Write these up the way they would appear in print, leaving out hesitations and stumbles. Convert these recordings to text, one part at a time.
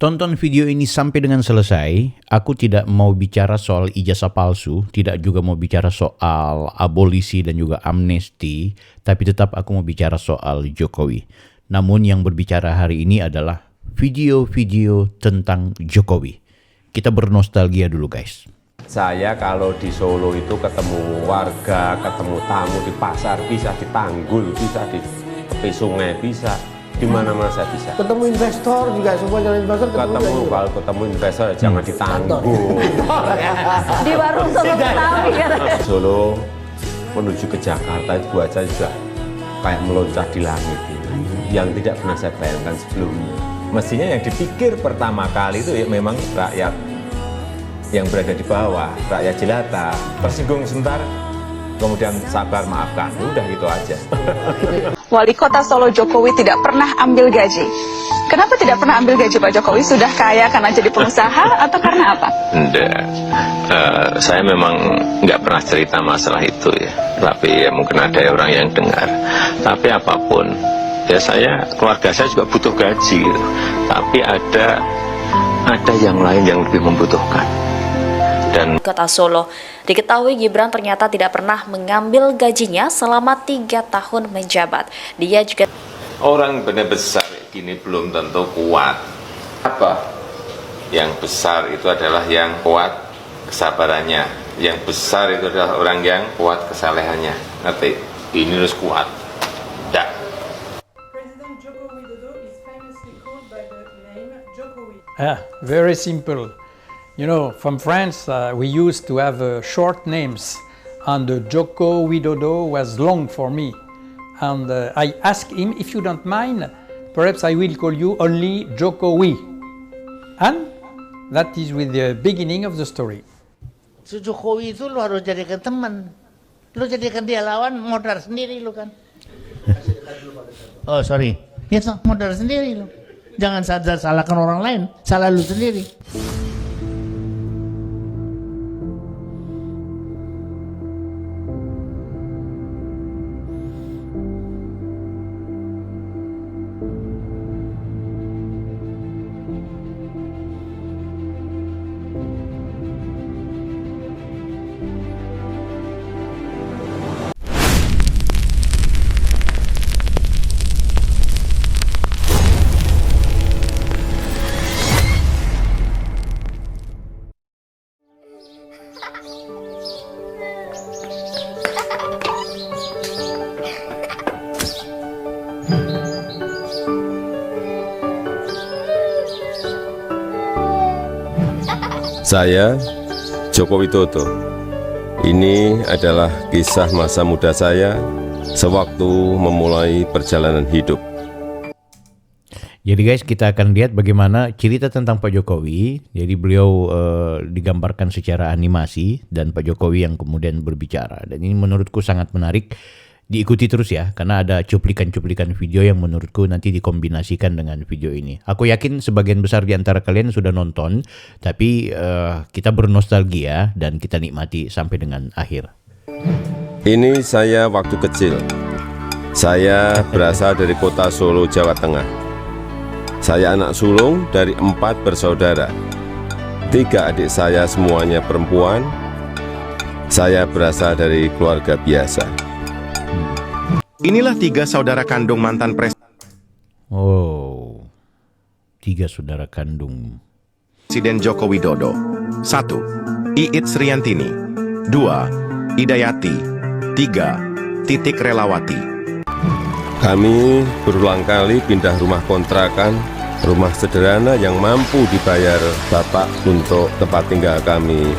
Tonton video ini sampai dengan selesai. Aku tidak mau bicara soal ijazah palsu, tidak juga mau bicara soal abolisi dan juga amnesti, tapi tetap aku mau bicara soal Jokowi. Namun yang berbicara hari ini adalah video-video tentang Jokowi. Kita bernostalgia dulu, guys. Saya kalau di Solo itu ketemu warga, ketemu tamu di pasar, bisa di Tanggul, bisa di tepi sungai, bisa di mana-mana saya bisa. Ketemu investor juga, semua jalan investor Kalau ketemu investor jangan di Tanggul. Di warung Solo Betawi kan. Solo menuju ke Jakarta itu buat saya juga kayak meloncat di langit yang tidak pernah saya bayangkan sebelumnya. Mestinya yang dipikir pertama kali itu ya memang rakyat yang berada di bawah, rakyat jelata, tersinggung sebentar, kemudian sabar maafkan, udah gitu aja. Wali Kota Solo Jokowi tidak pernah ambil gaji. Kenapa tidak pernah ambil gaji Pak Jokowi? Sudah kaya karena jadi pengusaha atau karena apa? Enggak, saya memang nggak pernah cerita masalah itu ya. Tapi ya mungkin ada orang yang dengar. Tapi apapun, ya keluarga saya juga butuh gaji gitu. Tapi ada yang lain yang lebih membutuhkan. Dan Kota Solo. Diketahui Gibran ternyata tidak pernah mengambil gajinya selama 3 tahun menjabat. Dia juga orang benar besar gini belum tentu kuat. Apa? Yang besar itu adalah yang kuat kesabarannya. Yang besar itu adalah orang yang kuat kesalehannya. Ngerti? Ini harus kuat. Dah. President Joko Widodo is famously called by the name Jokowi. Very simple. You know, from France, we used to have short names, and Joko Widodo was long for me. And I asked him, if you don't mind, perhaps I will call you only Jokowi. And that is with the beginning of the story. Si Jokowi itu lu harus jadikan teman. Lu jadikan dia lawan, modal sendiri lu kan. Oh sorry, ya modal sendiri lu. Jangan salahkan orang lain, salah lu sendiri. Saya, Joko Widodo. Ini adalah kisah masa muda saya sewaktu memulai perjalanan hidup. Jadi guys, kita akan lihat bagaimana cerita tentang Pak Jokowi. Jadi beliau digambarkan secara animasi dan Pak Jokowi yang kemudian berbicara. Dan ini menurutku sangat menarik. Diikuti terus ya, karena ada cuplikan-cuplikan video yang menurutku nanti dikombinasikan dengan video ini. Aku yakin sebagian besar di antara kalian sudah nonton, tapi kita bernostalgia dan kita nikmati sampai dengan akhir. Ini saya waktu kecil. Saya berasal dari kota Solo, Jawa Tengah. Saya anak sulung dari 4 bersaudara. 3 adik saya semuanya perempuan. Saya berasal dari keluarga biasa. Inilah 3 saudara kandung mantan Oh, 3 saudara kandung Presiden Joko Widodo. 1. Iit Sriantini. 2. Idayati. 3. Titik Relawati. Kami berulang kali pindah rumah kontrakan, rumah sederhana yang mampu dibayar Bapak untuk tempat tinggal kami.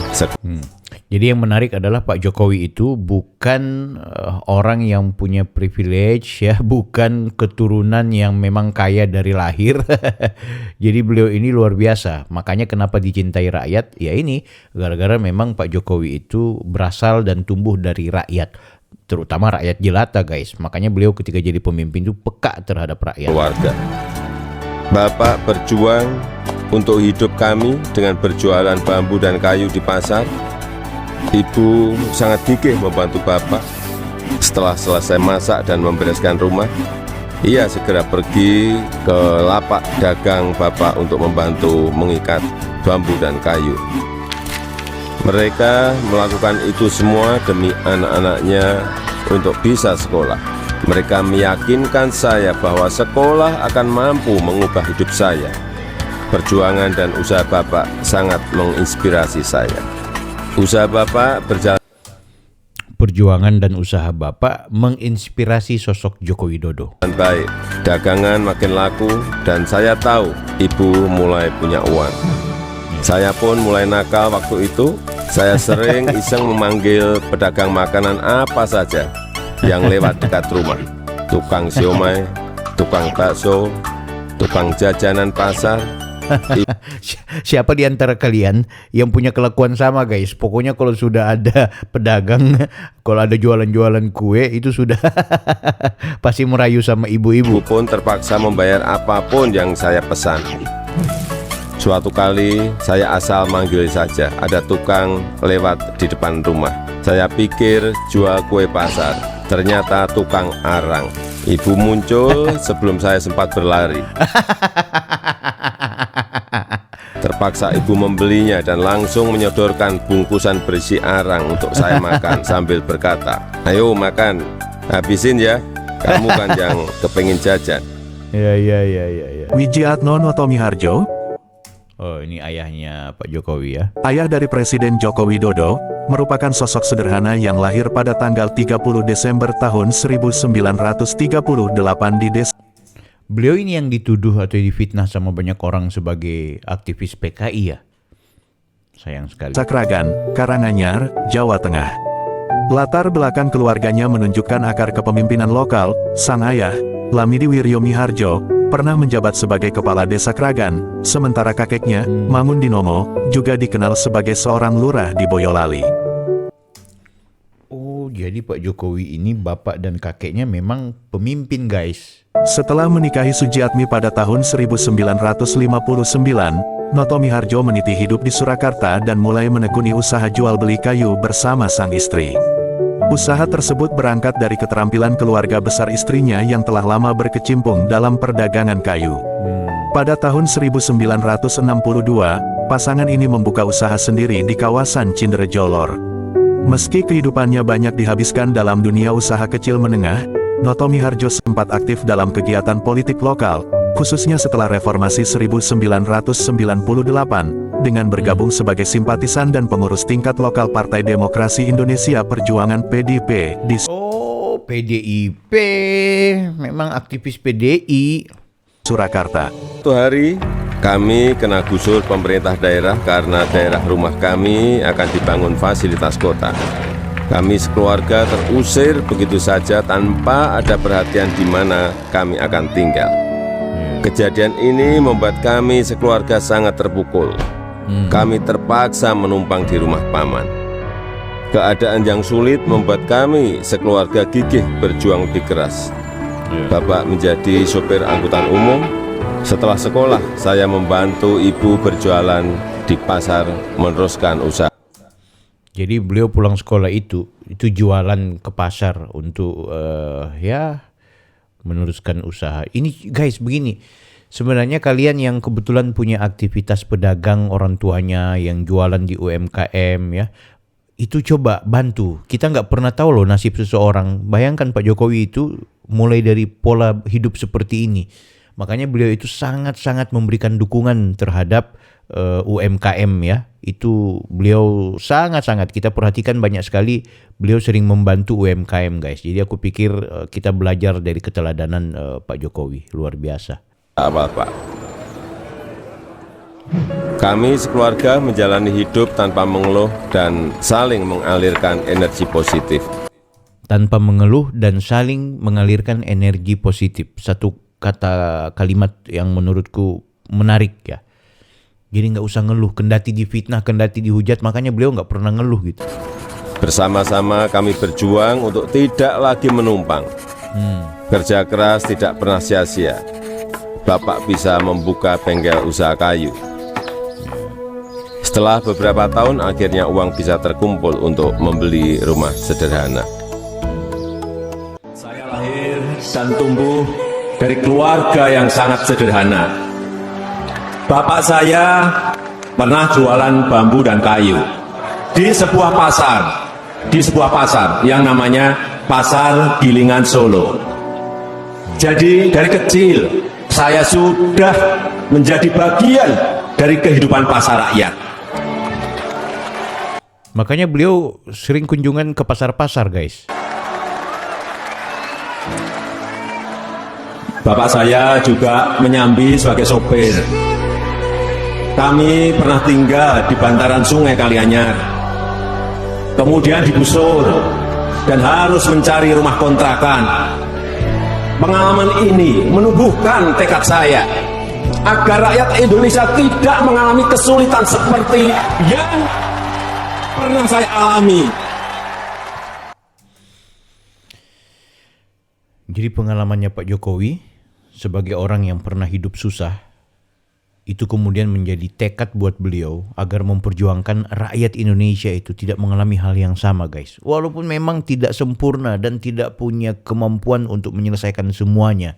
Jadi yang menarik adalah Pak Jokowi itu bukan orang yang punya privilege ya, bukan keturunan yang memang kaya dari lahir. Jadi beliau ini luar biasa. Makanya kenapa dicintai rakyat? Ya ini gara-gara memang Pak Jokowi itu berasal dan tumbuh dari rakyat, terutama rakyat jelata guys. Makanya beliau ketika jadi pemimpin itu peka terhadap rakyat. Keluarga. Bapak berjuang untuk hidup kami dengan berjualan bambu dan kayu di pasar. Ibu sangat gigih membantu Bapak setelah selesai masak dan membereskan rumah. Ia segera pergi ke lapak dagang Bapak untuk membantu mengikat bambu dan kayu. Mereka melakukan itu semua demi anak-anaknya untuk bisa sekolah. Mereka meyakinkan saya bahwa sekolah akan mampu mengubah hidup saya. Perjuangan dan usaha Bapak sangat menginspirasi saya. Usaha Bapak berjalan. Perjuangan dan usaha Bapak menginspirasi sosok Joko Widodo. Baik, dagangan makin laku dan saya tahu Ibu mulai punya uang. Saya pun mulai nakal waktu itu. Saya sering iseng memanggil pedagang makanan apa saja yang lewat dekat rumah. Tukang siomay, tukang bakso, tukang jajanan pasar. Siapa di antara kalian yang punya kelakuan sama, guys? Pokoknya kalau sudah ada pedagang, kalau ada jualan-jualan kue, itu sudah pasti merayu sama ibu-ibu. Pun terpaksa membayar apapun yang saya pesan. Suatu kali saya asal manggil saja, ada tukang lewat di depan rumah. Saya pikir jual kue pasar, ternyata tukang arang. Ibu muncul sebelum saya sempat berlari. Terpaksa ibu membelinya dan langsung menyodorkan bungkusan berisi arang untuk saya makan sambil berkata, "Ayo makan, habisin ya, kamu kan yang kepengin jajan." Ya. Wijiatno Notomiharjo. Oh, ini ayahnya Pak Jokowi ya. Ayah dari Presiden Joko Widodo, merupakan sosok sederhana yang lahir pada tanggal 30 Desember tahun 1938 di desa. Beliau ini yang dituduh atau difitnah sama banyak orang sebagai aktivis PKI ya. Sayang sekali. Sakragan, Karanganyar, Jawa Tengah. Latar belakang keluarganya menunjukkan akar kepemimpinan lokal. Sang ayah, Lamidi Wiryo Miharjo, pernah menjabat sebagai kepala desa Kragan, sementara kakeknya, Mangun Dinomo, juga dikenal sebagai seorang lurah di Boyolali. Oh, jadi Pak Jokowi ini bapak dan kakeknya memang pemimpin, guys. Setelah menikahi Sujiatmi pada tahun 1959, Notomiharjo meniti hidup di Surakarta dan mulai menekuni usaha jual beli kayu bersama sang istri. Usaha tersebut berangkat dari keterampilan keluarga besar istrinya yang telah lama berkecimpung dalam perdagangan kayu. Pada tahun 1962, pasangan ini membuka usaha sendiri di kawasan Cinderejolor. Meski kehidupannya banyak dihabiskan dalam dunia usaha kecil menengah, Notomiharjo sempat aktif dalam kegiatan politik lokal, khususnya setelah reformasi 1998, dengan bergabung sebagai simpatisan dan pengurus tingkat lokal Partai Demokrasi Indonesia Perjuangan PDIP di PDIP, memang aktivis PDI. Surakarta. Suatu hari, kami kena gusur pemerintah daerah karena daerah rumah kami akan dibangun fasilitas kota. Kami sekeluarga terusir begitu saja tanpa ada perhatian di mana kami akan tinggal. Kejadian ini membuat kami sekeluarga sangat terpukul. Kami terpaksa menumpang di rumah paman. Keadaan yang sulit membuat kami sekeluarga gigih berjuang lebih keras. Bapak menjadi sopir angkutan umum. Setelah sekolah, saya membantu ibu berjualan di pasar meneruskan usaha. Jadi beliau pulang sekolah itu jualan ke pasar untuk meneruskan usaha. Ini guys begini. Sebenarnya kalian yang kebetulan punya aktivitas pedagang, orang tuanya yang jualan di UMKM ya, itu coba bantu. Kita nggak pernah tahu loh nasib seseorang. Bayangkan Pak Jokowi itu mulai dari pola hidup seperti ini. Makanya beliau itu sangat-sangat memberikan dukungan terhadap UMKM ya. Itu beliau sangat-sangat, kita perhatikan banyak sekali beliau sering membantu UMKM guys. Jadi aku pikir kita belajar dari keteladanan Pak Jokowi, luar biasa. Pak. Kami sekeluarga menjalani hidup tanpa mengeluh dan saling mengalirkan energi positif. Tanpa mengeluh dan saling mengalirkan energi positif. Satu kalimat yang menurutku menarik ya. Jadi nggak usah ngeluh, kendati difitnah, kendati dihujat, makanya beliau nggak pernah ngeluh gitu. Bersama-sama kami berjuang untuk tidak lagi menumpang. Kerja keras tidak pernah sia-sia. Bapak bisa membuka bengkel usaha kayu. Setelah beberapa tahun, akhirnya uang bisa terkumpul untuk membeli rumah sederhana. Saya lahir dan tumbuh dari keluarga yang sangat sederhana. Bapak saya pernah jualan bambu dan kayu di sebuah pasar yang namanya Pasar Gilingan Solo. Jadi dari kecil saya sudah menjadi bagian dari kehidupan pasar rakyat. Makanya beliau sering kunjungan ke pasar-pasar, guys. Bapak saya juga menyambi sebagai sopir. Kami pernah tinggal di bantaran Sungai Kalianyar, kemudian digusur dan harus mencari rumah kontrakan. Pengalaman ini menumbuhkan tekad saya agar rakyat Indonesia tidak mengalami kesulitan seperti yang pernah saya alami. Jadi pengalamannya Pak Jokowi sebagai orang yang pernah hidup susah, itu kemudian menjadi tekad buat beliau agar memperjuangkan rakyat Indonesia itu tidak mengalami hal yang sama, guys. Walaupun memang tidak sempurna dan tidak punya kemampuan untuk menyelesaikan semuanya,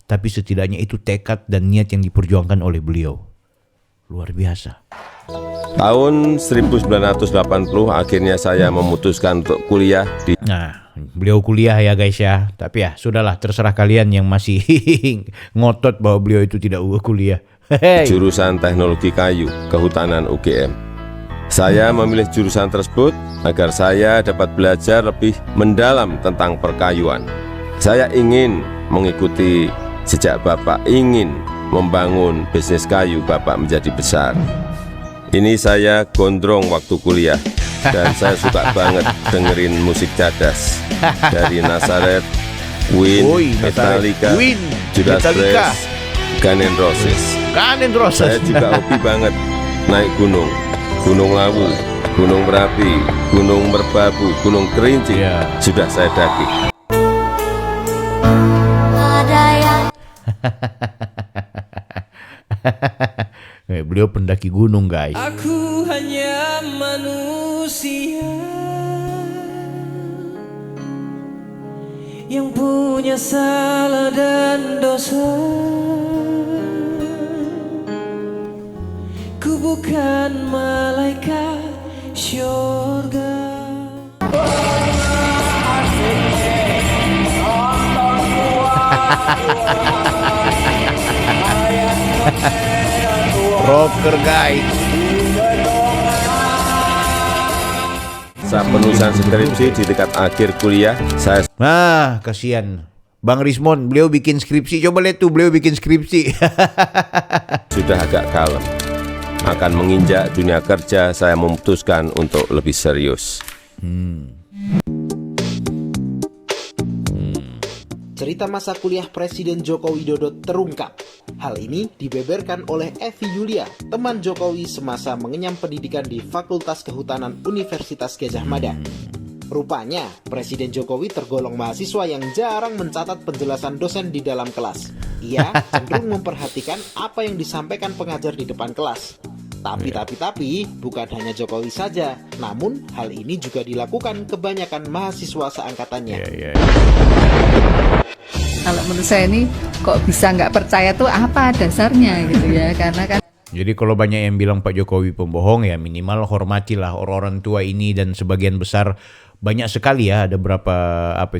tapi setidaknya itu tekad dan niat yang diperjuangkan oleh beliau. Luar biasa. Tahun 1980 akhirnya saya memutuskan untuk kuliah di... Nah, beliau kuliah ya guys ya. Tapi ya sudahlah, terserah kalian yang masih ngotot bahwa beliau itu tidak kuliah. Jurusan Teknologi Kayu Kehutanan UGM. Saya memilih jurusan tersebut agar saya dapat belajar lebih mendalam tentang perkayuan. Saya ingin mengikuti jejak Bapak, ingin membangun bisnis kayu Bapak menjadi besar. Ini saya gondrong waktu kuliah dan saya suka banget dengerin musik cadas dari Nazareth, Queen, Metallica, Judas Priest, Guns N' Roses. Saya juga hobi banget naik gunung, Gunung Lawu, Gunung Merapi, Gunung Merbabu, Gunung Kerinci. Sudah saya daki. Beliau pendaki gunung, guys. Aku hanya manusia yang punya salah dan dosa. Ku bukan malaikat syurga. Rocker, guys. Saat penulisan skripsi di tingkat akhir kuliah, saya... Nah, kasihan Bang Rismon, beliau bikin skripsi. Coba lihat tuh, beliau bikin skripsi. Sudah agak kalem. Akan menginjak dunia kerja, saya memutuskan untuk lebih serius. Cerita masa kuliah Presiden Joko Widodo terungkap. Hal ini dibeberkan oleh Evi Yulia, teman Jokowi semasa mengenyam pendidikan di Fakultas Kehutanan Universitas Gadjah Mada. Rupanya, Presiden Jokowi tergolong mahasiswa yang jarang mencatat penjelasan dosen di dalam kelas. Ia cenderung memperhatikan apa yang disampaikan pengajar di depan kelas. Tapi, bukan hanya Jokowi saja, namun hal ini juga dilakukan kebanyakan mahasiswa seangkatannya. Kalau menurut saya ini kok bisa nggak percaya tuh apa dasarnya gitu ya, karena kan. Jadi kalau banyak yang bilang Pak Jokowi pembohong, ya minimal hormatilah orang-orang tua ini, dan sebagian besar banyak sekali ya, ada berapa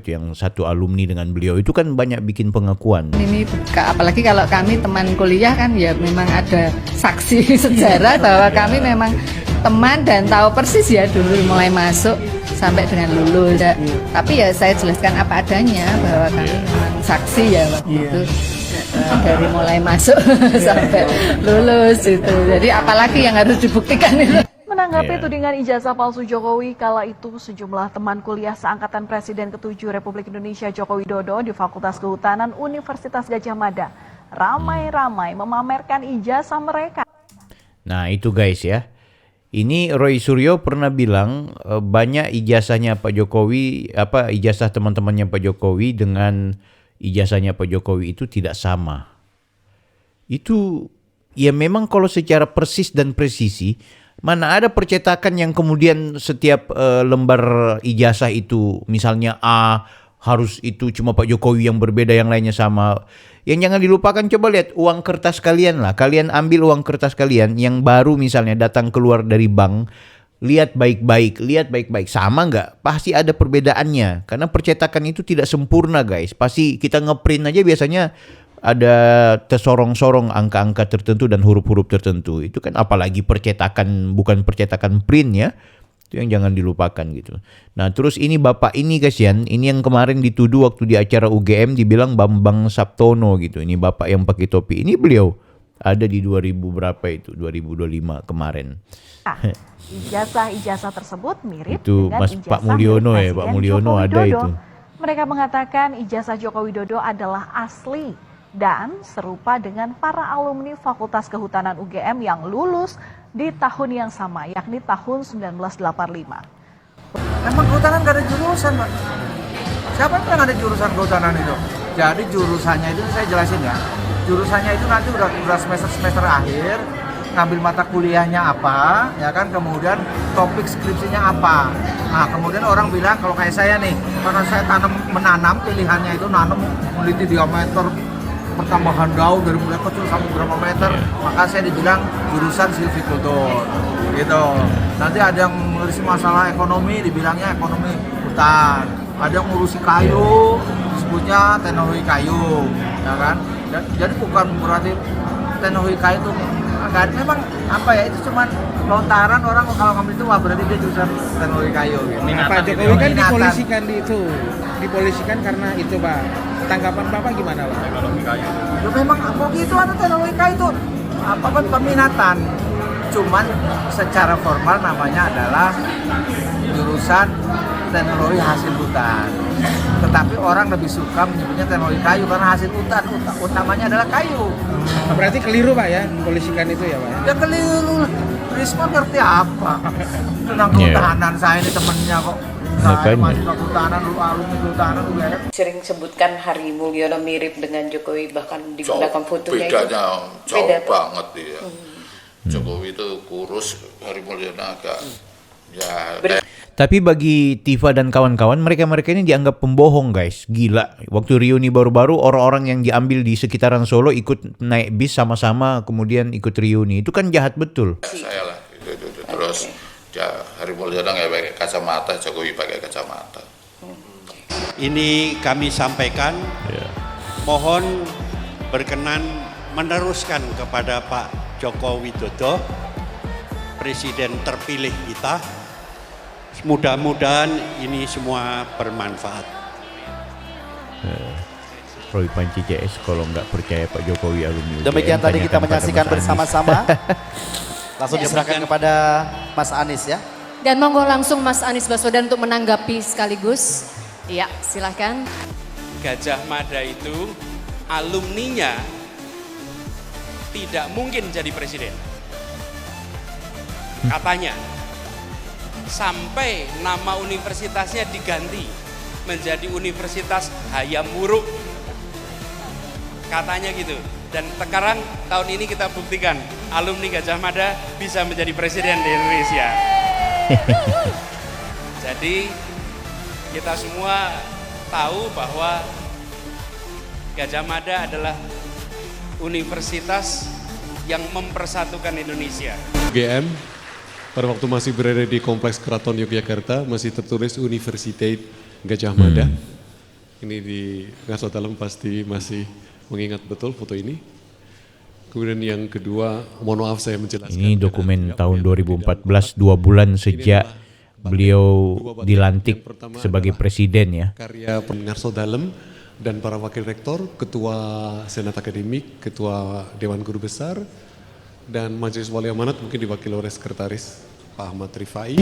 yang satu alumni dengan beliau itu kan banyak bikin pengakuan. Ini apalagi kalau kami teman kuliah kan ya memang ada saksi sejarah bahwa kami memang teman dan tahu persis ya dulu mulai masuk sampai dengan lulus. Tapi ya saya jelaskan apa adanya bahwa kami memang saksi ya waktu itu dari mulai masuk sampai lulus itu. Jadi apalagi yang harus dibuktikan itu. Menanggapi tudingan ijazah palsu Jokowi, kala itu sejumlah teman kuliah seangkatan Presiden ke-7 Republik Indonesia Joko Widodo di Fakultas Kehutanan Universitas Gadjah Mada ramai-ramai memamerkan ijazah mereka. Nah itu guys ya, ini Roy Suryo pernah bilang banyak ijazahnya Pak Jokowi, ijazah teman-temannya Pak Jokowi dengan ijazahnya Pak Jokowi itu tidak sama. Itu ya memang kalau secara persis dan presisi, mana ada percetakan yang kemudian setiap lembar ijazah itu misalnya A harus itu cuma Pak Jokowi yang berbeda, yang lainnya sama. Yang jangan dilupakan, coba lihat uang kertas kalian lah. Kalian ambil uang kertas kalian yang baru misalnya datang keluar dari bank. Lihat baik-baik. Sama nggak? Pasti ada perbedaannya. Karena percetakan itu tidak sempurna guys. Pasti kita ngeprint aja biasanya ada tersorong-sorong angka-angka tertentu dan huruf-huruf tertentu. Itu kan apalagi percetakan, bukan percetakan print ya. Itu yang jangan dilupakan gitu. Nah terus ini bapak ini kasihan, ini yang kemarin dituduh waktu di acara UGM dibilang Bambang Saptono gitu. Ini bapak yang pakai topi, ini beliau ada di 2000 berapa itu, 2025 kemarin. Ijazah tersebut mirip itu dengan Mas ijazah Pak Mulyono milik ya, Pak Presiden Mulyono Joko ada Widodo. itu. Mereka mengatakan ijazah Joko Widodo adalah asli dan serupa dengan para alumni Fakultas Kehutanan UGM yang lulus di tahun yang sama, yakni tahun 1985. Emang kehutanan gak ada jurusan, Pak. Siapa yang ada jurusan kehutanan itu? Jadi jurusannya itu saya jelasin ya. Jurusannya itu nanti udah semester akhir, ngambil mata kuliahnya apa, ya kan, kemudian topik skripsinya apa. Nah, kemudian orang bilang kalau kayak saya nih, karena saya menanam pilihannya itu nanam meneliti diameter pertambahan daun dari mulai kecil sampai berapa meter, maka saya dibilang jurusan silvikultur gitu. Nanti ada yang ngurusi masalah ekonomi, dibilangnya ekonomi hutan. Ada yang ngurusi kayu, disebutnya teknologi kayu, ya kan. Jadi bukan berarti teknologi kayu itu agak, memang apa ya, itu cuman lontaran orang kalau ngambil itu wah berarti dia jurusan teknologi kayu gitu. Pak Jokowi kan dipolisikan karena itu, Pak. Tanggapan Bapak gimana, Pak? Teknologi kayu. Ya memang begitu, ada teknologi kayu itu apa kan peminatan. Cuman secara formal namanya adalah jurusan teknologi hasil hutan. Tetapi orang lebih suka menyebutnya teknologi kayu karena hasil hutan utamanya adalah kayu. Berarti keliru, Pak, ya, mempolisikan itu ya, Pak? Ya keliru. Risma ngerti apa? Tentang kehutanan, saya ini temennya kok. Saya masih kehutanan, lu alumni kehutanan, lu ya. Sering sebutkan Hari Mulyono mirip dengan Jokowi, bahkan digunakan fotonya bedanya itu. Jauh banget ya. Jokowi itu kurus, Hari Mulyono agak Tapi bagi Tifa dan kawan-kawan, mereka ini dianggap pembohong guys. Gila. Waktu reuni baru-baru, orang-orang yang diambil di sekitaran Solo ikut naik bis sama-sama, kemudian ikut reuni. Itu kan jahat betul. Saya lah, itu. Terus Hari Mulyono nggak pakai kacamata, Jokowi pakai kacamata. Ini kami sampaikan, mohon berkenan meneruskan kepada Pak Joko Widodo, Presiden terpilih kita. Mudah-mudahan ini semua bermanfaat. Roy Panci CS kalau nggak percaya Pak Jokowi alumni. Demikian tadi kita menyaksikan bersama-sama. Langsung diserahkan kepada Mas Anies ya. Dan monggo langsung Mas Anies Baswedan untuk menanggapi sekaligus. Iya, silahkan. Gajah Mada itu alumninya tidak mungkin jadi presiden. Katanya. Sampai nama universitasnya diganti menjadi Universitas Hayam Wuruk. Katanya gitu. Dan sekarang tahun ini kita buktikan alumni Gajah Mada bisa menjadi presiden di Indonesia. Jadi kita semua tahu bahwa Gajah Mada adalah universitas yang mempersatukan Indonesia. UGM pada waktu masih berada di Kompleks Keraton Yogyakarta masih tertulis Universitas Gajah Mada. Ini di Ngaso Dalam pasti masih mengingat betul foto ini. Kemudian yang kedua, mohon maaf saya menjelaskan. Ini dokumen tahun 2014, 2 bulan sejak beliau dilantik sebagai presiden ya. Karya Ngaso Dalam dan para wakil rektor, ketua Senat Akademik, ketua Dewan Guru Besar, dan Majelis Wali Amanat mungkin diwakili oleh Sekretaris Pak Ahmad Rifai.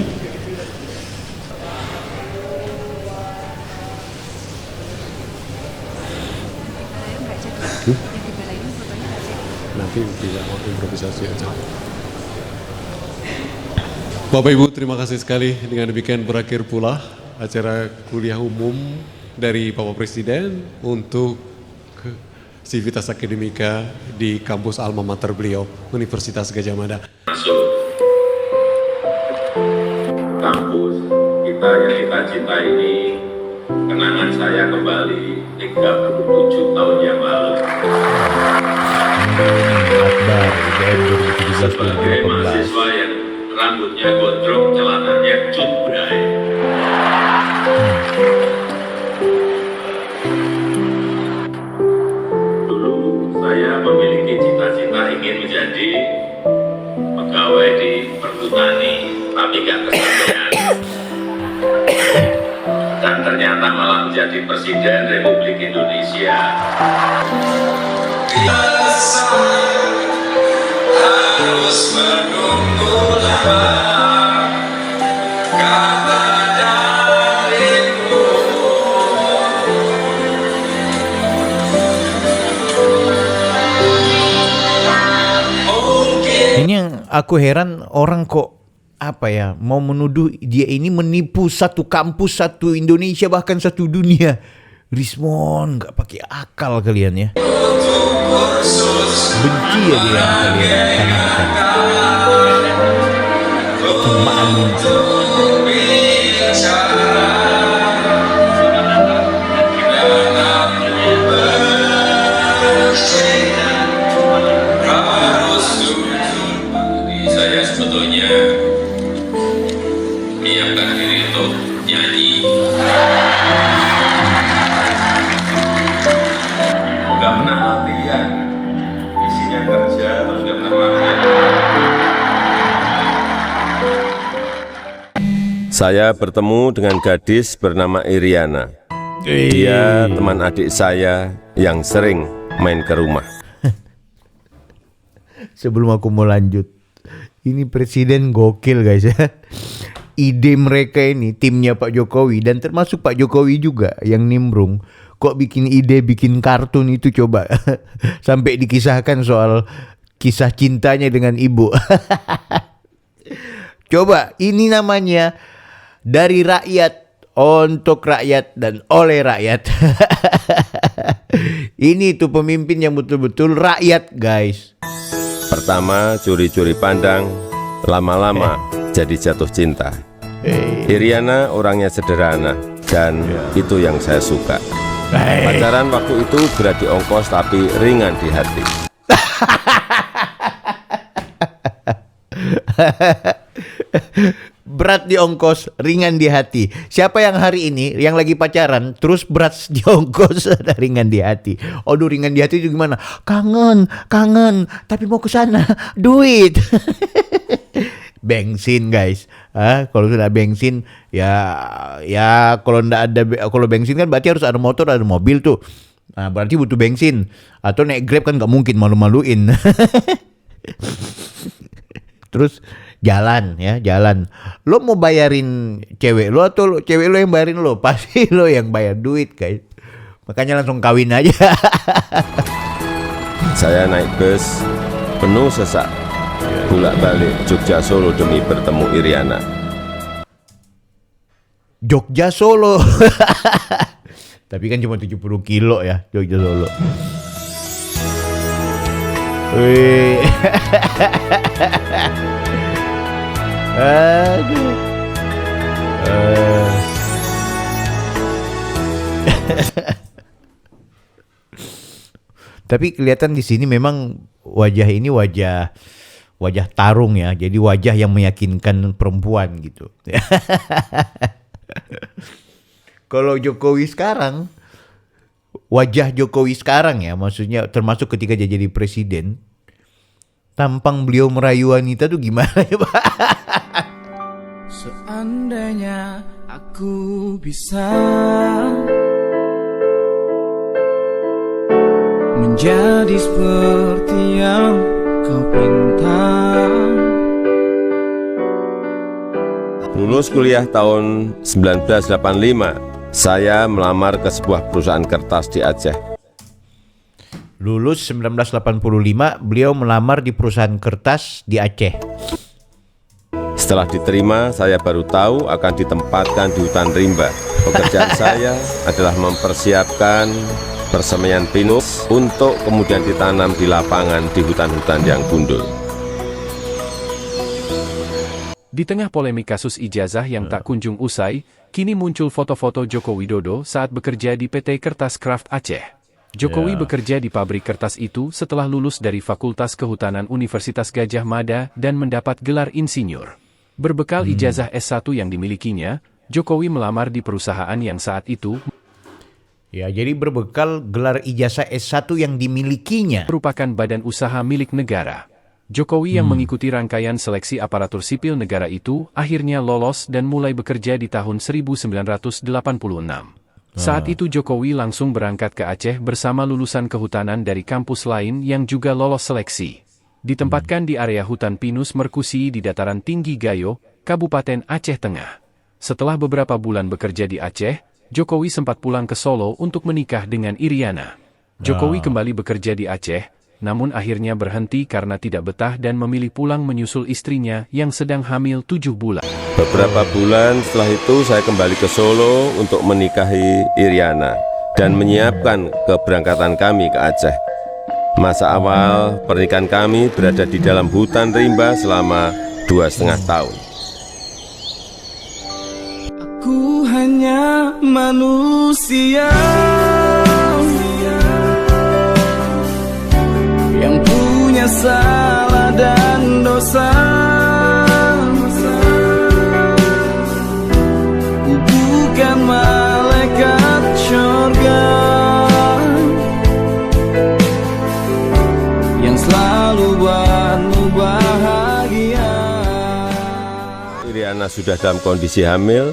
Nanti bisa improvisasi aja. Bapak Ibu, terima kasih sekali. Dengan demikian berakhir pula acara kuliah umum dari Bapak Presiden untuk Sivitas Akademika di kampus alma mater beliau, Universitas Gajah Mada. Kampus kita yang kita cintai ini, kenangan saya kembali 37 tahun yang lalu. Akbar UGM 2017-2018. Mahasiswa yang rambutnya gondrong, celananya cutbray. Dulu saya memiliki cita-cita ingin menjadi pegawai di perhutani, tapi gak kesampaian. Dan ternyata malah menjadi Presiden Republik Indonesia. Harus menunggu lama kata darimu. Ini yang aku heran, orang kok apa ya, mau menuduh dia ini menipu satu kampus, satu Indonesia, bahkan satu dunia. Rismon, nggak pakai akal kalian ya. Benci ya dia yang kalian tanamkan. Saya sebetulnya menyiapkan diri untuk nyanyi. Gak pernah latihan, isinya kerja terus gak pernah latihan. Saya bertemu dengan gadis bernama Iriana. Dia teman adik saya yang sering main ke rumah. Sebelum aku mau lanjut, ini presiden gokil guys ya. Ide mereka ini, timnya Pak Jokowi dan termasuk Pak Jokowi juga yang nimbrung. Kok bikin ide, bikin kartun itu coba. Sampai dikisahkan soal kisah cintanya dengan ibu. Coba, ini namanya dari rakyat, untuk rakyat, dan oleh rakyat. Ini tuh pemimpin yang betul-betul rakyat guys. Pertama curi-curi pandang, lama-lama jadi jatuh cinta. Iriana orangnya sederhana dan itu yang saya suka. Pacaran waktu itu berat di ongkos tapi ringan di hati. Berat di ongkos, ringan di hati. Siapa yang hari ini yang lagi pacaran terus berat di ongkos dan ringan di hati? Aduh, ringan di hati itu gimana? Kangen, tapi mau ke sana, duit. Bensin guys. Kalau sudah bensin ya kalau ndak ada, kalau bensin kan berarti harus ada motor, ada mobil tuh. Nah, berarti butuh bensin. Atau naik Grab kan nggak mungkin, malu-maluin. Terus jalan. Lo mau bayarin cewek lo atau cewek lo yang bayarin lo? Pasti lo yang bayar duit guys. Makanya langsung kawin aja. Saya naik bus penuh sesak, bolak-balik Jogja Solo demi bertemu Iriana. Jogja Solo. Tapi kan cuma 70 kilo ya Jogja Solo. Wih. Aduh. Tapi kelihatan di sini memang wajah ini wajah tarung ya. Jadi wajah yang meyakinkan perempuan gitu. Kalau Jokowi sekarang, wajah Jokowi sekarang ya, maksudnya termasuk ketika dia jadi presiden, tampang beliau merayu wanita tuh gimana ya Pak? Seandainya aku bisa menjadi seperti yang kau pinta. Lulus kuliah tahun 1985, saya melamar ke sebuah perusahaan kertas di Aceh. Lulus 1985, beliau melamar di perusahaan kertas di Aceh. Setelah diterima, saya baru tahu akan ditempatkan di hutan rimba. Pekerjaan saya adalah mempersiapkan persemaian pinus untuk kemudian ditanam di lapangan di hutan-hutan yang gundul. Di tengah polemik kasus ijazah yang tak kunjung usai, kini muncul foto-foto Joko Widodo saat bekerja di PT Kertas Kraft Aceh. Jokowi Ya. bekerja di pabrik kertas itu setelah lulus dari Fakultas Kehutanan Universitas Gadjah Mada dan mendapat gelar insinyur. Berbekal ijazah S1 yang dimilikinya, Jokowi melamar di perusahaan yang saat itu Ya, jadi berbekal gelar ijazah S1 yang dimilikinya merupakan badan usaha milik negara. Jokowi yang mengikuti rangkaian seleksi aparatur sipil negara itu akhirnya lolos dan mulai bekerja di tahun 1986. Saat itu Jokowi langsung berangkat ke Aceh bersama lulusan kehutanan dari kampus lain yang juga lolos seleksi. Ditempatkan di area hutan pinus Merkusi di dataran tinggi Gayo, Kabupaten Aceh Tengah. Setelah beberapa bulan bekerja di Aceh, Jokowi sempat pulang ke Solo untuk menikah dengan Iriana. Jokowi kembali bekerja di Aceh, namun akhirnya berhenti karena tidak betah dan memilih pulang menyusul istrinya yang sedang hamil 7 bulan. Beberapa bulan setelah itu saya kembali ke Solo untuk menikahi Iriana dan menyiapkan keberangkatan kami ke Aceh. Masa awal pernikahan kami berada di dalam hutan rimba selama 2,5 tahun. Ku hanya manusia yang punya salah dan dosa. Ku bukan malaikat surga yang selalu buatmu bahagia. Iriana sudah dalam kondisi hamil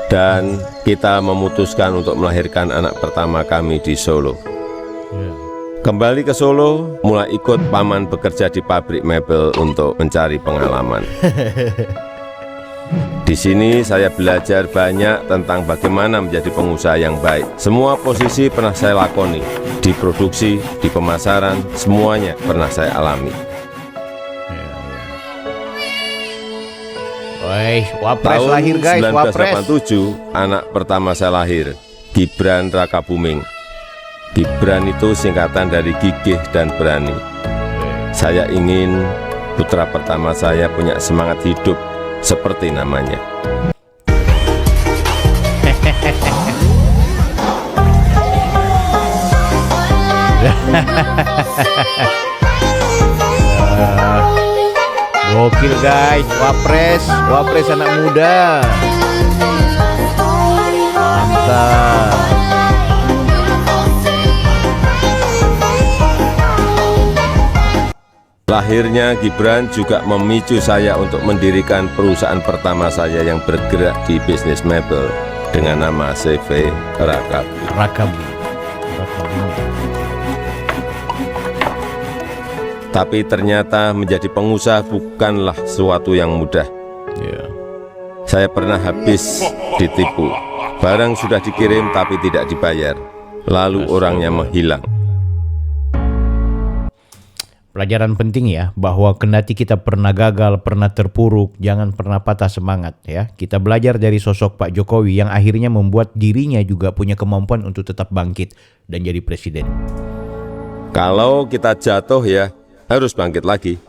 dan kita memutuskan untuk melahirkan anak pertama kami di Solo. Kembali ke Solo, mulai ikut paman bekerja di pabrik mebel untuk mencari pengalaman. Di sini saya belajar banyak tentang bagaimana menjadi pengusaha yang baik. Semua posisi pernah saya lakoni, di produksi, di pemasaran, semuanya pernah saya alami. Woi, Wapres Tahun lahir guys, Wapres. 1987, anak pertama saya lahir, Gibran Rakabuming. Gibran itu singkatan dari gigih dan berani. Saya ingin putra pertama saya punya semangat hidup seperti namanya. Gokil guys, Wapres, Wapres anak muda. Mantap. Lahirnya Gibran juga memicu saya untuk mendirikan perusahaan pertama saya yang bergerak di bisnis mebel dengan nama CV Rakabu. Tapi ternyata menjadi pengusaha bukanlah sesuatu yang mudah. Saya pernah habis ditipu. Barang sudah dikirim tapi tidak dibayar. Lalu orangnya menghilang. Pelajaran penting ya, bahwa kendati kita pernah gagal, pernah terpuruk, jangan pernah patah semangat ya. Kita belajar dari sosok Pak Jokowi yang akhirnya membuat dirinya juga punya kemampuan untuk tetap bangkit dan jadi presiden. Kalau kita jatuh ya, harus bangkit lagi.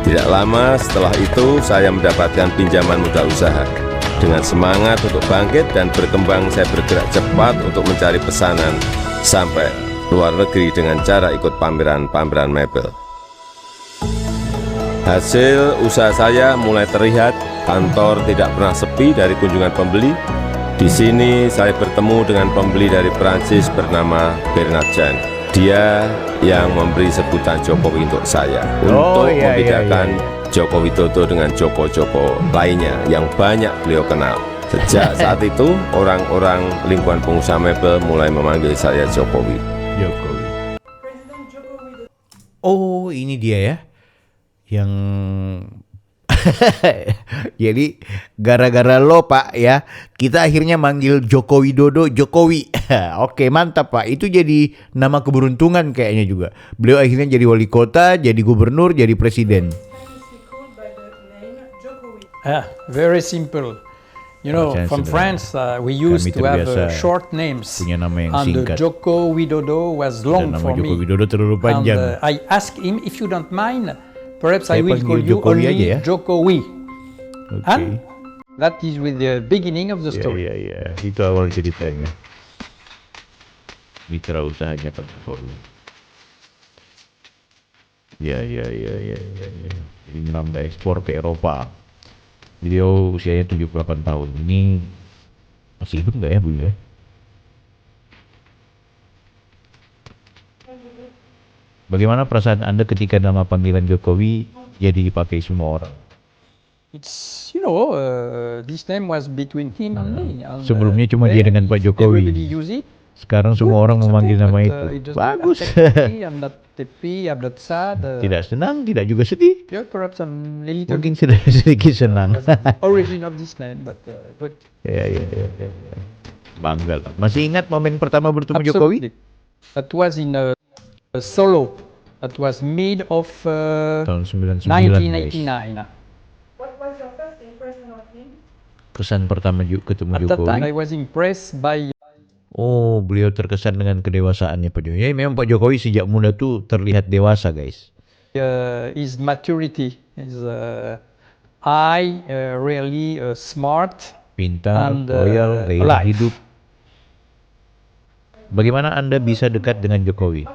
Tidak lama setelah itu saya mendapatkan pinjaman modal usaha. Dengan semangat untuk bangkit dan berkembang, saya bergerak cepat untuk mencari pesanan sampai luar negeri dengan cara ikut pameran-pameran mebel. Hasil usaha saya mulai terlihat, kantor tidak pernah sepi dari kunjungan pembeli. Di sini saya bertemu dengan pembeli dari Prancis bernama Bernard Jean. Dia yang memberi sebutan Jokowi untuk saya, untuk membedakan Joko Widodo dengan Joko-Joko lainnya yang banyak beliau kenal. Sejak saat itu, orang-orang lingkungan pengusaha mebel mulai memanggil saya Jokowi. Oh, ini dia ya. Yang jadi gara-gara lo Pak ya, kita akhirnya manggil Joko Widodo Jokowi. Oke, mantap Pak. Itu jadi nama keberuntungan kayaknya juga. Beliau akhirnya jadi wali kota, jadi gubernur, jadi presiden. Very simple. You know, from France, we used to have short names. Punya nama yang and singkat. Joko Widodo was long Dan nama for Joko me. Widodo terlalu panjang. And I asked him, if you don't mind, perhaps I Saya will panggil call you Jokowi only aja ya. Jokowi. Okay. And that is with the beginning of the story. Iya, itu awal ceritanya. mitra usahanya Pak Jokowi. Ya. Ini nambah ekspor ke Eropa. Beliau usianya 78 tahun. Ini masih hidup nggak ya beliau? Bagaimana perasaan Anda ketika nama panggilan Jokowi jadi dipakai semua orang? It's this name was between him and me. And, sebelumnya cuma dia dengan Pak Jokowi. Sekarang semua orang memanggil nama itu. Bagus. I'm not happy, I'm not sad. Tidak senang, tidak juga sedih. Yeah, perhaps I'm a little Mungkin sedikit senang. origin of this name, but Ya. Bangga lah. Masih ingat momen pertama bertemu Jokowi? That was in a Solo. That was mid of tahun 1989. 1989. What was your first impression of him? Kesan pertama ketemu At that time, I Jokowi. was impressed by. Oh, beliau terkesan dengan kedewasaannya Pak Jokowi. Ya, memang Pak Jokowi sejak muda tuh terlihat dewasa, guys. His maturity, his eye, really smart, Pintar, and loyal, gairah alive. hidup. Bagaimana Anda bisa dekat dengan Jokowi?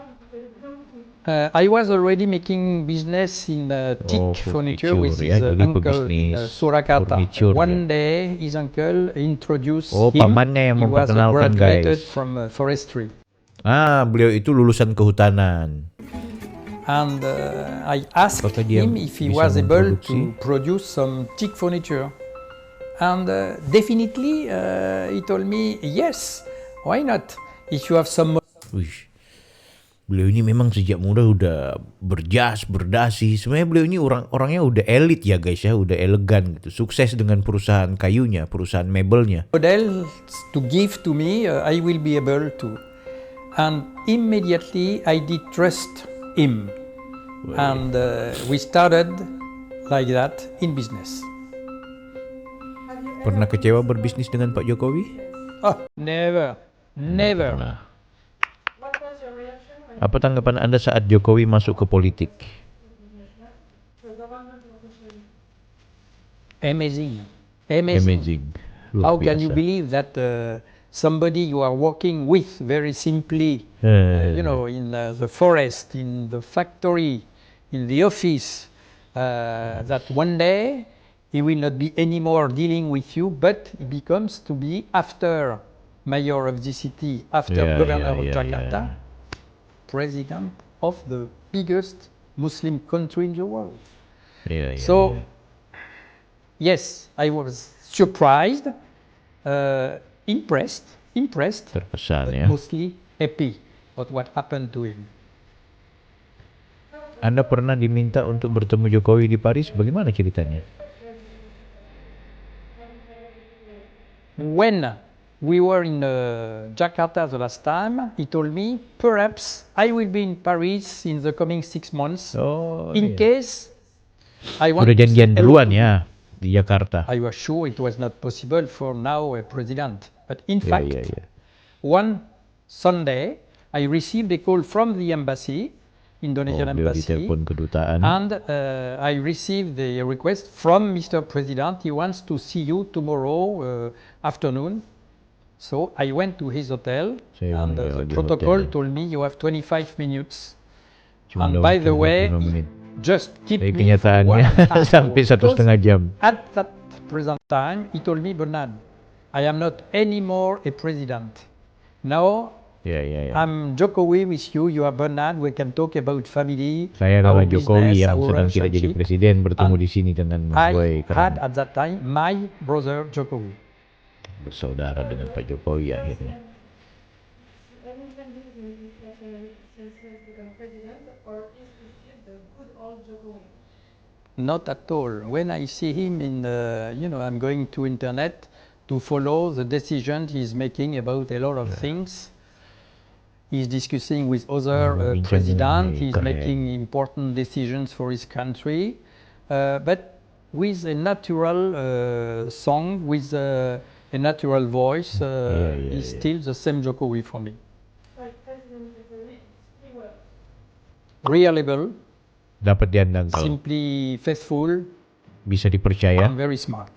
I was already making business in teak furniture with his jadi uncle pebisnis Surakarta. furniture, One day, his uncle introduced Oh, him. pamannya yang He was memperkenalkan, graduated guys. from forestry. Beliau itu lulusan kehutanan. And I asked Apakah dia him if he bisa was able memproduksi? to produce some teak furniture. And definitely he told me, yes, why not? If you have some. Wih, beliau ini memang sejak muda udah berjas, berdasi. Sebenarnya beliau ini orangnya udah elit ya guys ya, udah elegan gitu. Sukses dengan perusahaan kayunya, perusahaan mebelnya. Model to give to me, I will be able to. And immediately I did trust him. And we started like that in business. Pernah kecewa berbisnis dengan Pak Jokowi? Oh, never. Apa tanggapan Anda saat Jokowi masuk ke politik? Amazing. Luar How can biasa. you believe that somebody you are working with very simply, in the forest, in the factory, in the office, that one day he will not be anymore dealing with you, but he becomes to be after mayor of the city, after governor of Jakarta, president of the biggest Muslim country in the world. So, yes, I was surprised, impressed, Terkesan but ya. mostly happy about what happened to him. Anda pernah diminta untuk bertemu Jokowi di Paris, bagaimana ceritanya? When we were in Jakarta the last time, he told me, perhaps I will be in Paris in the coming 6 months, in case I want Udah to janjian say duluan hello. ya di Jakarta. I was sure it was not possible for now a president. But in Yeah, fact, yeah. one Sunday, I received a call from the embassy, Indonesian Beliau embassy, ditelepon kedutaan. and I received the request from Mr. President. He wants to see you tomorrow afternoon. So I went to his hotel, and the protocol told me you have 25 minutes. Cuma And dalam by the 25 way, menit. just keep Tapi me kenyataannya for 1 sampai hour. 1,5 jam. At that present time, he told me, Bernard, I am not anymore a president. Now Ya. I'm Jokowi with you. You are Bernard. We can talk about family. Saya our adalah Jokowi business, yang our sedang tidak jadi relationship. presiden bertemu And di sini dengan Mas I Boy had karena at that time my brother Jokowi. bersaudara dengan Pak Jokowi akhirnya. Not at all. When I see him in, I'm going to internet to follow the decisions he's making about a lot of things. He's discussing with other presidents. He's making important decisions for his country, but with a natural song, with a natural voice. He's still the same Jokowi for me. Reliable. Dapat diandalkan. Simply faithful. Bisa dipercaya. And very smart.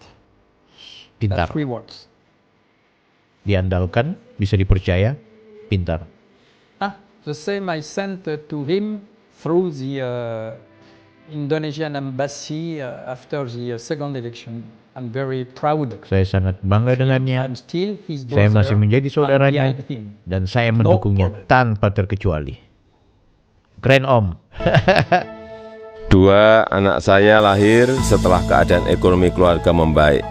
Pintar. That's 3 words. Diandalkan, bisa dipercaya, pintar. The same I sent to him through the Indonesian embassy after the second election. I'm very proud. Saya sangat bangga dengannya. And still his Saya masih brother menjadi saudaranya behind him. dan saya mendukungnya tanpa terkecuali. Keren Om. Dua anak saya lahir setelah keadaan ekonomi keluarga membaik.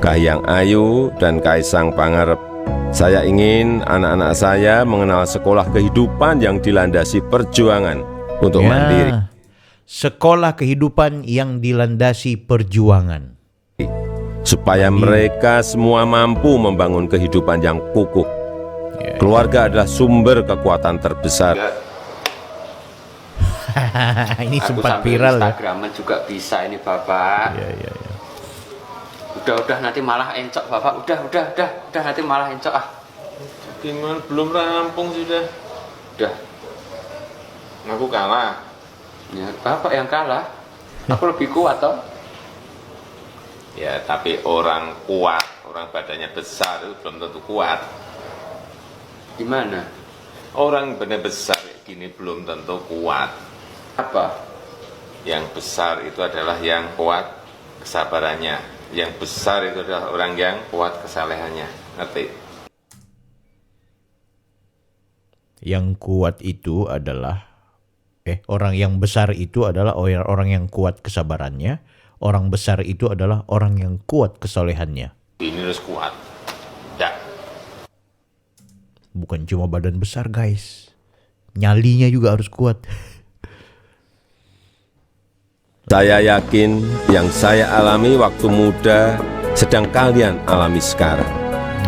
Kahiyang Ayu dan Kaisang Pangarep. Saya ingin anak-anak saya mengenal sekolah kehidupan yang dilandasi perjuangan untuk mandiri. Sekolah kehidupan yang dilandasi perjuangan. Supaya mereka semua mampu membangun kehidupan yang kukuh. Keluarga adalah sumber kekuatan terbesar. Ini Aku sempat sambil viral ya. Instagraman juga bisa ini Bapak. Iya. Udah nanti malah encok Bapak. Udah nanti malah encok ah. Gimana? Belum rampung sudah. Udah. Aku kalah. Ya, Bapak yang kalah. Aku lebih kuat toh. Ya, tapi orang kuat, orang badannya besar itu belum tentu kuat. Gimana? Orang benar besar gini belum tentu kuat. Apa? Yang besar itu adalah yang kuat kesabarannya. Yang besar itu adalah orang yang kuat kesalehannya. Ngerti? Yang kuat itu adalah orang yang besar itu adalah orang yang kuat kesabarannya. Orang besar itu adalah orang yang kuat kesolehannya. Ini harus kuat. Ya. Bukan cuma badan besar guys. Nyalinya juga harus kuat. Saya yakin yang saya alami waktu muda sedang kalian alami sekarang.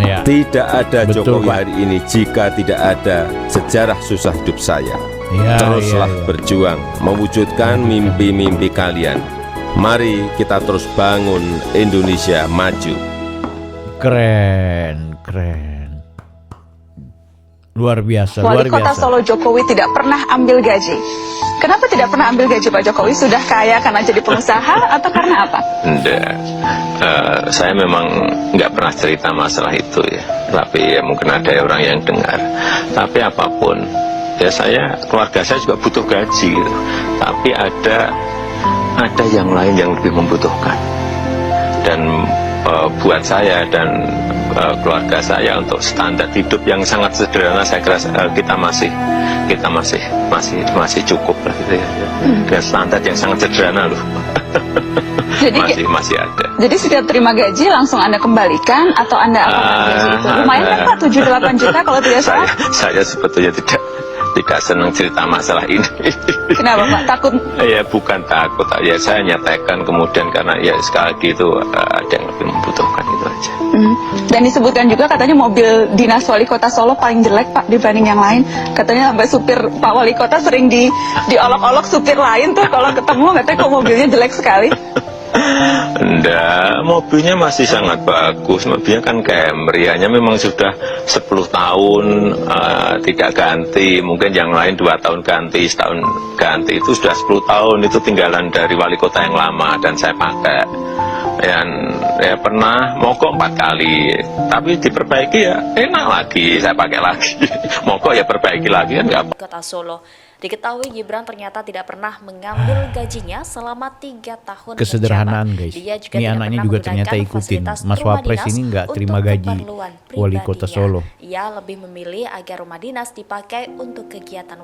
Ya. Tidak ada Betul, Jokowi Pak. hari ini jika tidak ada sejarah susah hidup saya. Ya, Teruslah ya. berjuang mewujudkan mimpi-mimpi kalian. Mari kita terus bangun Indonesia maju. Keren. Luar biasa. Wali Kota Solo Jokowi tidak pernah ambil gaji. Kenapa tidak pernah ambil gaji Pak Jokowi? Sudah kaya karena jadi pengusaha atau karena apa? Enggak, saya memang nggak pernah cerita masalah itu ya. Tapi ya mungkin ada orang yang dengar. Tapi apapun, ya keluarga saya juga butuh gaji gitu. Tapi ada yang lain yang lebih membutuhkan. Dan buat saya dan keluarga saya untuk standar hidup yang sangat sederhana, saya kira kita masih cukup lah gitu ya. Dengan standar yang sangat sederhana loh. Jadi masih ada. Jadi setiap terima gaji langsung Anda kembalikan atau Anda akan gaji itu? Lumayan kan Pak, 7-8 juta kalau tidak salah? Saya sebetulnya tidak senang cerita masalah ini. Kenapa Pak? Takut? Ya bukan takut, ya saya nyatakan kemudian karena ya sekali lagi itu ada yang lebih membutuhkan itu aja. Dan disebutkan juga katanya mobil dinas wali kota Solo paling jelek Pak dibanding yang lain. Katanya sampai supir Pak Wali Kota sering diolok-olok supir lain tuh kalau ketemu katanya kok mobilnya jelek sekali. Enggak, mobilnya masih sangat bagus. Mobilnya kan Camry, hanya memang sudah 10 tahun tidak ganti. Mungkin yang lain 2 tahun ganti, setahun ganti. Itu sudah 10 tahun, itu tinggalan dari wali kota yang lama dan saya pakai. Dan ya pernah mogok 4 kali, tapi diperbaiki ya enak lagi, saya pakai lagi. Mogok ya perbaiki lagi kan nggak. Kota Solo. Diketahui Gibran ternyata tidak pernah mengambil gajinya selama 3 tahun Kesederhanaan menjabat. guys. Dia juga Ini tidak anaknya pernah juga ternyata menggunakan ikutin. fasilitas Mas rumah Wapres dinas ini nggak terima untuk gaji keperluan wali kota pribadinya. Solo. Ia lebih memilih agar rumah dinas dipakai untuk kegiatan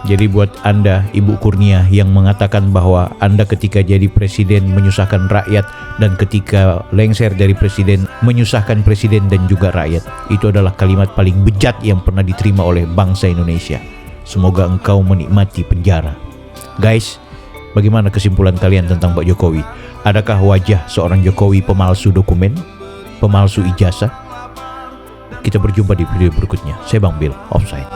Jadi buat Anda, Ibu Kurnia, yang mengatakan bahwa Anda ketika jadi presiden menyusahkan rakyat dan ketika lengser dari presiden menyusahkan presiden dan juga rakyat, itu adalah kalimat paling bejat yang pernah diterima oleh bangsa Indonesia. Semoga engkau menikmati penjara. Guys, bagaimana kesimpulan kalian tentang Pak Jokowi? Adakah wajah seorang Jokowi pemalsu dokumen, pemalsu ijazah? Kita berjumpa di video berikutnya. Saya Bang Bill, Offside.